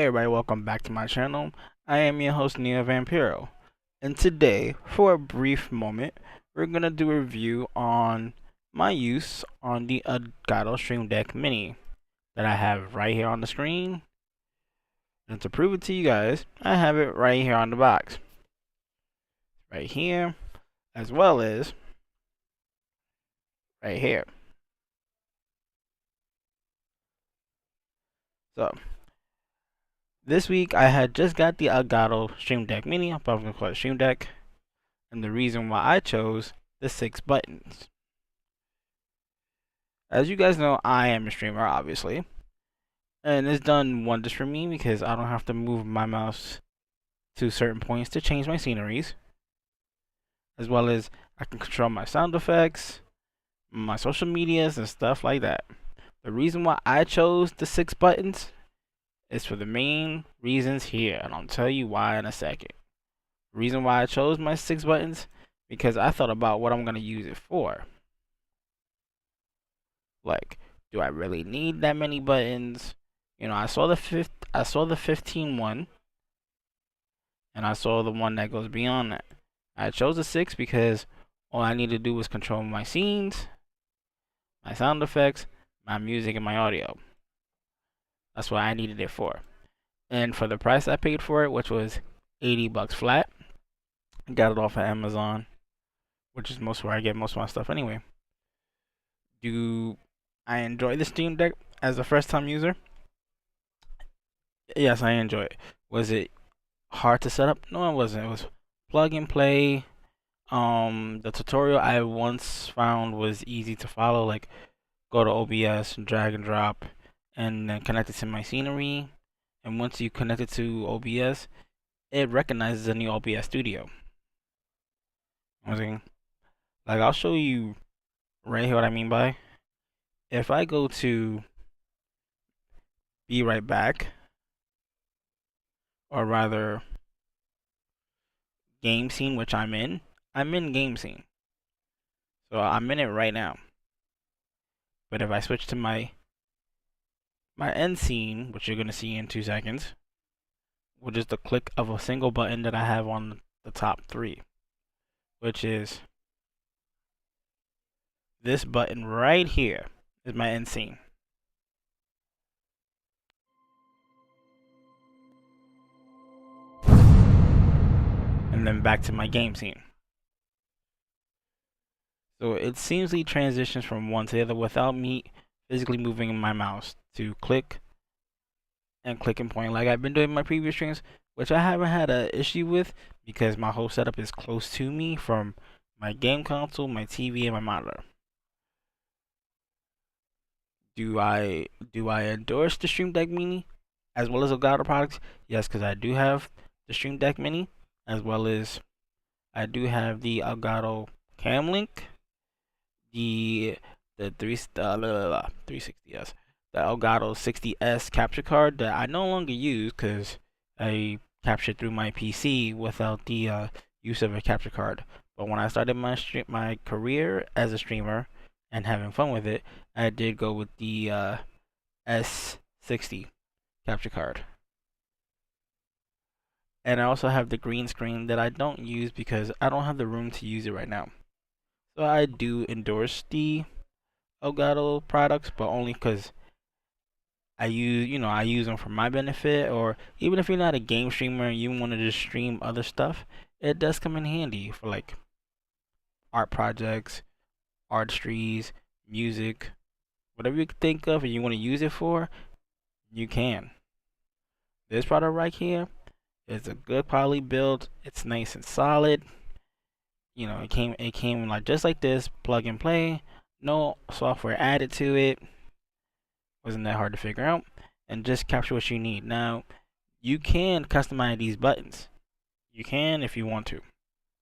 everybody, welcome back to my channel. I am your host Neo Vampiro, and today, for a brief moment, we're gonna do a review on my use on the Elgato Stream Deck Mini that I have right here on the screen. And to prove it to you guys, I have it right here on the box. Right here, as well as right here. So, this week I had just got the Elgato Stream Deck Mini, I'm probably gonna call it Stream Deck, and the reason why I chose the 6 buttons. As you guys know, I am a streamer, obviously, and it's done wonders for me because I don't have to move my mouse to certain points to change my sceneries, as well as I can control my sound effects, my social medias, and stuff like that. The reason why I chose the 6 buttons is for the main reasons here, and I'll tell you why in a second. The reason why I chose my 6 buttons, because I thought about what I'm going to use it for. Like, do I really need that many buttons? You know, I saw the 15 one, and I saw the one that goes beyond that. I chose the 6 because all I need to do was control my scenes, my sound effects, my music, and my audio. That's what I needed it for. And for the price I paid for it, which was $80 flat, I got it off of Amazon, which is most where I get most of my stuff anyway. Do I enjoy the Steam Deck as a first time user? Yes, I enjoy it. Was it hard to set up? No, it wasn't. It was plug and play. The tutorial I once found was easy to follow. Like, go to OBS, drag and drop, and then connect it to my scenery. And once you connect it to OBS, it recognizes a new OBS studio. Like, I'll show you right here what I mean by. If I go to Be Right Back, or rather game scene, which I'm in game scene, so I'm in it right now. But if I switch to my end scene, which you're gonna see in 2 seconds, with just the click of a single button that I have on the top 3, which is this button right here, is my end scene. And then back to my game scene. So it seamlessly transitions from one to the other without me physically moving my mouse to click and point like I've been doing in my previous streams, which I haven't had an issue with because my whole setup is close to me from my game console, my TV, and my monitor. Do I endorse the Stream Deck Mini as well as Elgato products? Yes, because I do have the Stream Deck Mini, as well as I do have the Elgato Cam Link, the 360s, the Elgato 60s capture card that I no longer use because I captured through my PC without the use of a capture card. But when I started my career as a streamer and having fun with it, I did go with the S60 capture card. And I also have the green screen that I don't use because I don't have the room to use it right now. So I do endorse the Elgato products, but only because I use them for my benefit, or even if you're not a game streamer and you want to just stream other stuff, it does come in handy for like art projects, artistries, music, whatever you can think of and you want to use it for, you can. This product right here is a good quality build. It's nice and solid. You know, it came like just like this, plug and play, no software added to it. Wasn't that hard to figure out, and just capture what you need. Now, you can customize these buttons. You can if you want to.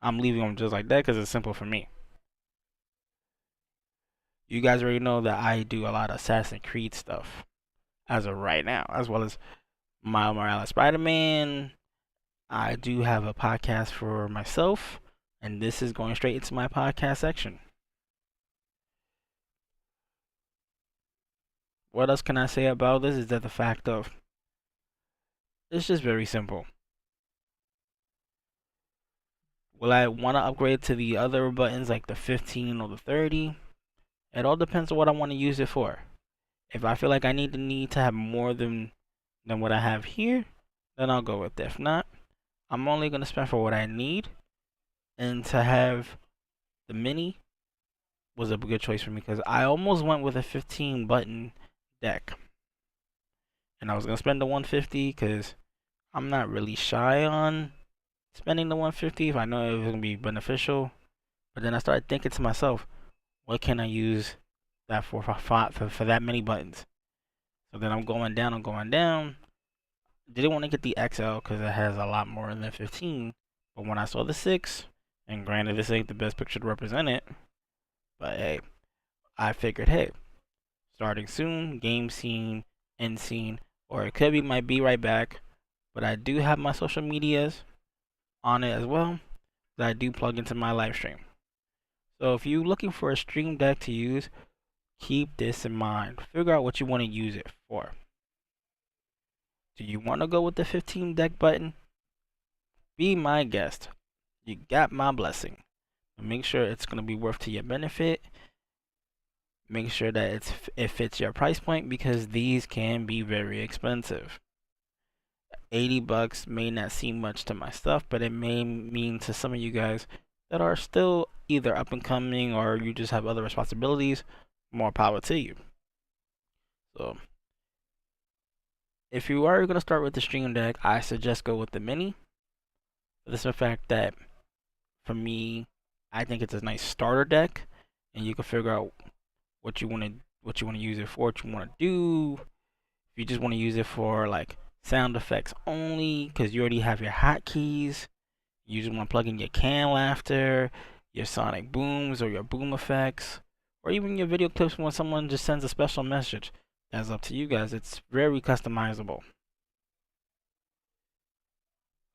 I'm leaving them just like that because it's simple for me. You guys already know that I do a lot of Assassin's Creed stuff as of right now, as well as Miles Morales Spider-Man. I do have a podcast for myself, and this is going straight into my podcast section. What else can I say about this is that the fact of It's just very simple. Will I want to upgrade to the other buttons like the 15 or the 30? It all depends on what I want to use it for. If I feel like I need to have more than what I have here, then I'll go with it. If not, I'm only gonna spend for what I need, and to have the mini was a good choice for me because I almost went with a 15 button deck, and I was gonna spend the 150 because I'm not really shy on spending the 150 if I know it was gonna be beneficial. But then I started thinking to myself, what can I use that for that many buttons? So then I'm going down. Didn't want to get the XL because it has a lot more than 15. But when I saw the 6, and granted this ain't the best picture to represent it, but hey, I figured, hey, starting soon, game scene, end scene, or it could be my be right back. But I do have my social medias on it as well that I do plug into my live stream. So if you're looking for a stream deck to use, keep this in mind. Figure out what you want to use it for. Do you want to go with the 15 deck button? Be my guest. You got my blessing. Make sure it's going to be worth to your benefit. Make sure that it fits your price point because these can be very expensive. $80 may not seem much to my stuff, but it may mean to some of you guys that are still either up and coming or you just have other responsibilities. More power to you. So if you are going to start with the stream deck, I suggest go with the mini. For the simple fact that for me, I think it's a nice starter deck, and you can figure out what you want to use it for, what you want to do. If you just want to use it for like sound effects only, because you already have your hotkeys, you just want to plug in your canned laughter, your sonic booms, or your boom effects, or even your video clips when someone just sends a special message. That's up to you guys. It's very customizable.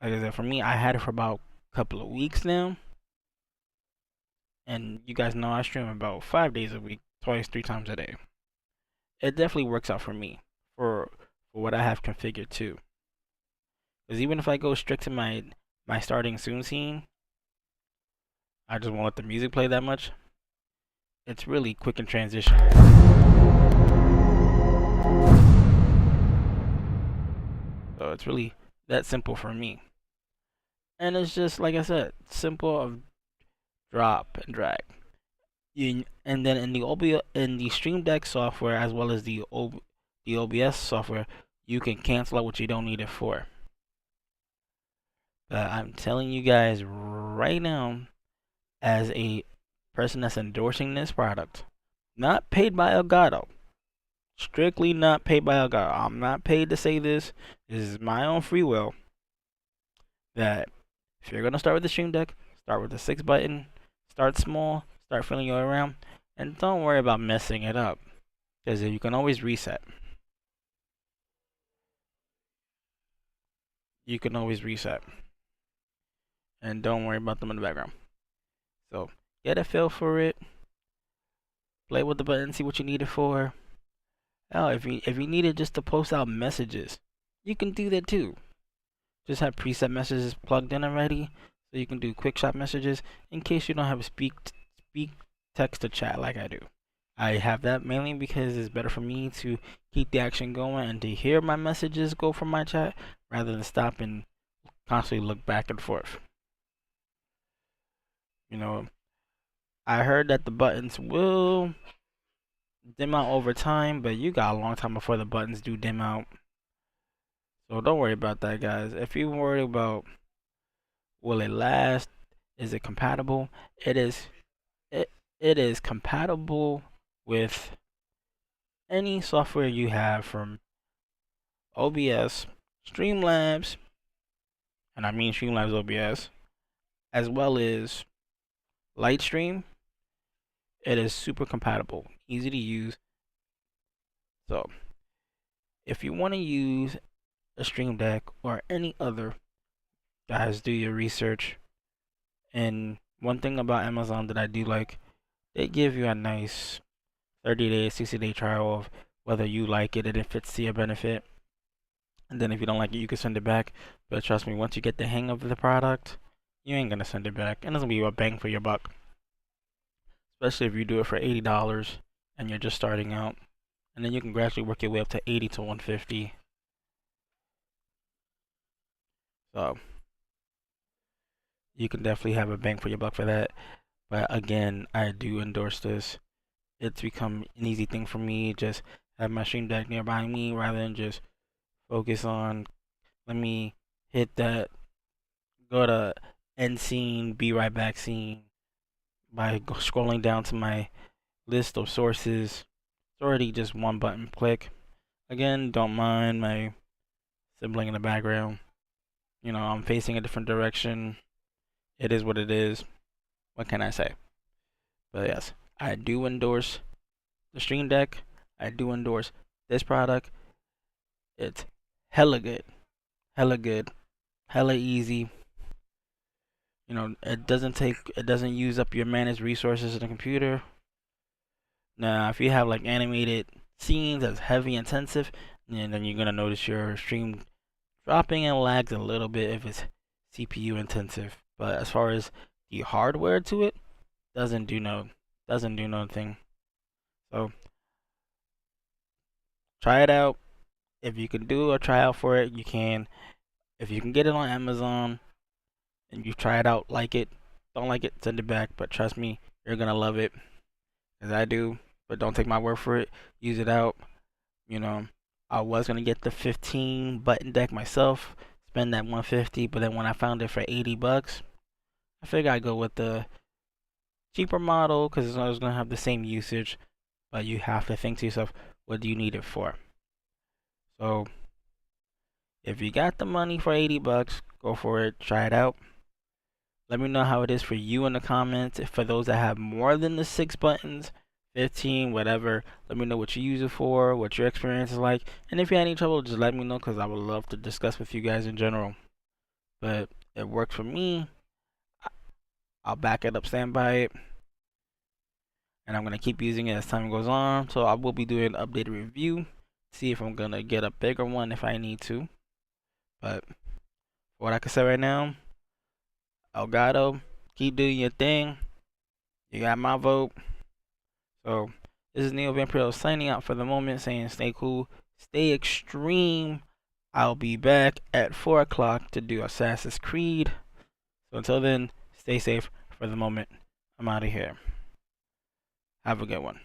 Like I said, for me, I had it for about a couple of weeks now. And you guys know I stream about 5 days a week, twice, 3 times a day. It definitely works out for me for what I have configured too. Because even if I go strict to my starting soon scene, I just won't let the music play that much. It's really quick in transition. So it's really that simple for me. And it's just like I said, simple of drop and drag. And then in the Stream Deck software as well as the OBS software, you can cancel out what you don't need it for. But I'm telling you guys right now, as a person that's endorsing this product, not paid by Elgato, strictly not paid by Elgato. I'm not paid to say this. This is my own free will. That if you're gonna start with the Stream Deck, start with the 6 button. Start small. Start feeling your way around, and don't worry about messing it up, because you can always reset. You can always reset, and don't worry about them in the background. So get a feel for it. Play with the button, see what you need it for. Oh, if you need it just to post out messages, you can do that too. Just have preset messages plugged in already, so you can do quick shot messages in case you don't have a speak text to chat like I do. I have that mainly because it's better for me to keep the action going and to hear my messages go from my chat rather than stop and constantly look back and forth. You know, I heard that the buttons will dim out over time, but you got a long time before the buttons do dim out. So don't worry about that, guys. If you're worried about will it last, is it compatible? It is. It is compatible with any software you have from OBS, Streamlabs, and I mean Streamlabs OBS, as well as Lightstream. It is super compatible, easy to use. So, if you want to use a Stream Deck or any other, guys, do your research. And one thing about Amazon that I do like, they give you a nice 30-day, 60-day trial of whether you like it and if it's to your benefit. And then if you don't like it, you can send it back. But trust me, once you get the hang of the product, you ain't gonna send it back, and it's gonna be a bang for your buck. Especially if you do it for $80 and you're just starting out, and then you can gradually work your way up to 80 to 150. So you can definitely have a bang for your buck for that. But again, I do endorse this. It's become an easy thing for me. Just have my Stream Deck nearby me rather than just focus on, let me hit that, go to end scene, be right back scene by scrolling down to my list of sources. It's already just one button click. Again, don't mind my sibling in the background. You know, I'm facing a different direction. It is what it is. What can I say? But yes, I do endorse the Stream Deck. I do endorse this product. It's hella good. Hella good. Hella easy. You know, it doesn't use up your managed resources in the computer. Now, if you have like animated scenes that's heavy intensive, and then you're gonna notice your stream dropping and lags a little bit if it's CPU intensive. But as far as the hardware to it, doesn't do nothing. So try it out. If you can do a tryout for it, you can. If you can get it on Amazon and you try it out, like it, don't like it, send it back. But trust me, you're gonna love it, as I do. But don't take my word for it. Use it out. You know, I was gonna get the 15 button deck myself, spend that 150, but then when I found it for $80, I figured I'd go with the cheaper model because I was gonna have the same usage. But you have to think to yourself, what do you need it for? So if you got the money for $80, go for it. Try it out. Let me know how it is for you in the comments. For those that have more than the 6 buttons, 15, whatever, let me know what you use it for, what your experience is like. And if you had any trouble, just let me know because I would love to discuss with you guys in general. But it works for me. I'll back it up, stand by it. And I'm going to keep using it as time goes on. So I will be doing an updated review. See if I'm going to get a bigger one if I need to. But what I can say right now, Elgato, keep doing your thing. You got my vote. So this is Neo Vampiro signing out for the moment, saying stay cool, stay extreme. I'll be back at 4 o'clock to do Assassin's Creed. So until then, stay safe for the moment. I'm out of here. Have a good one.